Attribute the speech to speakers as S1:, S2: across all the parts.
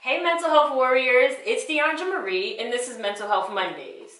S1: Hey Mental Health Warriors, it's Deandra Marie and this is Mental Health Mondays.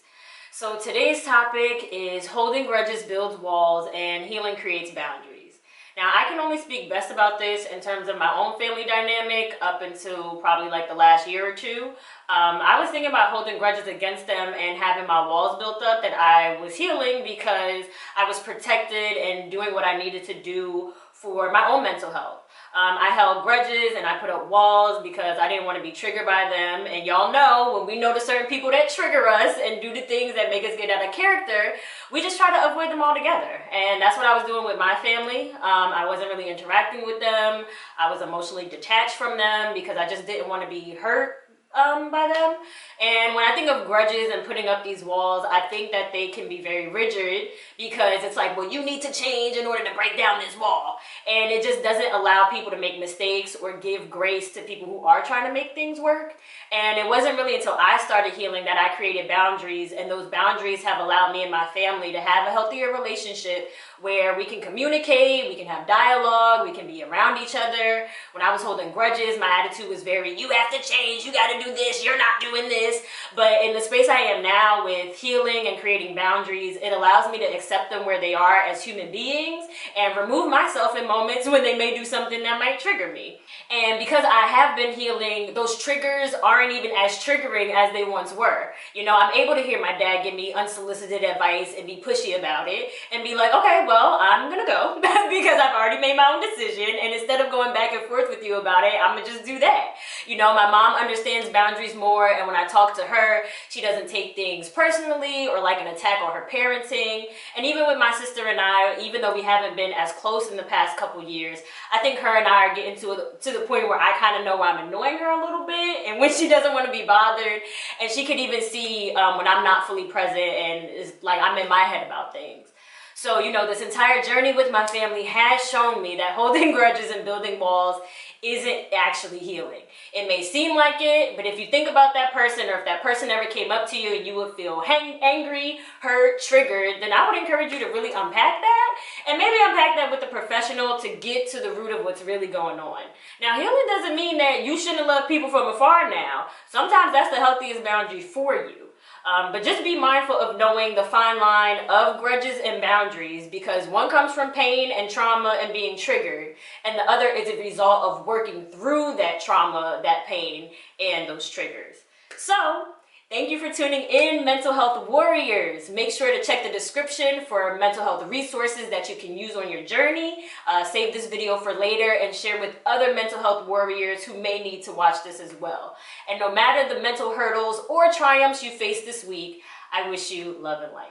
S1: So today's topic is holding grudges builds walls and healing creates boundaries. Now I can only speak best about this in terms of my own family dynamic up until probably like the last year or two. I was thinking about holding grudges against them and having my walls built up that I was healing because I was protected and doing what I needed to do for my own mental health. I held grudges and I put up walls because I didn't want to be triggered by them. And y'all know, when we notice certain people that trigger us and do the things that make us get out of character, we just try to avoid them altogether. And that's what I was doing with my family. I wasn't really interacting with them. I was emotionally detached from them because I just didn't want to be hurt by them. And when I think of grudges and putting up these walls, I think that they can be very rigid because it's like, well, you need to change in order to break down this wall. And it just doesn't allow people to make mistakes or give grace to people who are trying to make things work. And it wasn't really until I started healing that I created boundaries, and those boundaries have allowed me and my family to have a healthier relationship where we can communicate, we can have dialogue, we can be around each other. When I was holding grudges, my attitude was very, you have to change, you got to do this, you're not doing this. But in the space I am now with healing and creating boundaries, it allows me to accept them where they are as human beings and remove myself in moments when they may do something that might trigger me. And because I have been healing, those triggers aren't even as triggering as they once were. You know, I'm able to hear my dad give me unsolicited advice and be pushy about it and be like, okay, well, I'm gonna go because I've already made my own decision, and instead of going back and forth with you about it, I'm gonna just do that. You know, my mom understands boundaries more, and when I talk to her, she doesn't take things personally or like an attack on her parenting. And even with my sister and I, even though we haven't been as close in the past couple years, I think her and I are getting to the point where I kind of know I'm annoying her a little bit, and when she doesn't want to be bothered, and she could even see when I'm not fully present and it's like I'm in my head about things. So, you know, this entire journey with my family has shown me that holding grudges and building walls isn't actually healing. It may seem like it, but if you think about that person, or if that person ever came up to you and you would feel angry, hurt, triggered, then I would encourage you to really unpack that, and maybe unpack that with a professional to get to the root of what's really going on. Now, healing doesn't mean that you shouldn't love people from afar now. Sometimes that's the healthiest boundary for you. But just be mindful of knowing the fine line of grudges and boundaries, because one comes from pain and trauma and being triggered, and the other is a result of working through that trauma, that pain, and those triggers. So, thank you for tuning in, Mental Health Warriors. Make sure to check the description for mental health resources that you can use on your journey. Save this video for later and share with other mental health warriors who may need to watch this as well. And no matter the mental hurdles or triumphs you face this week, I wish you love and light.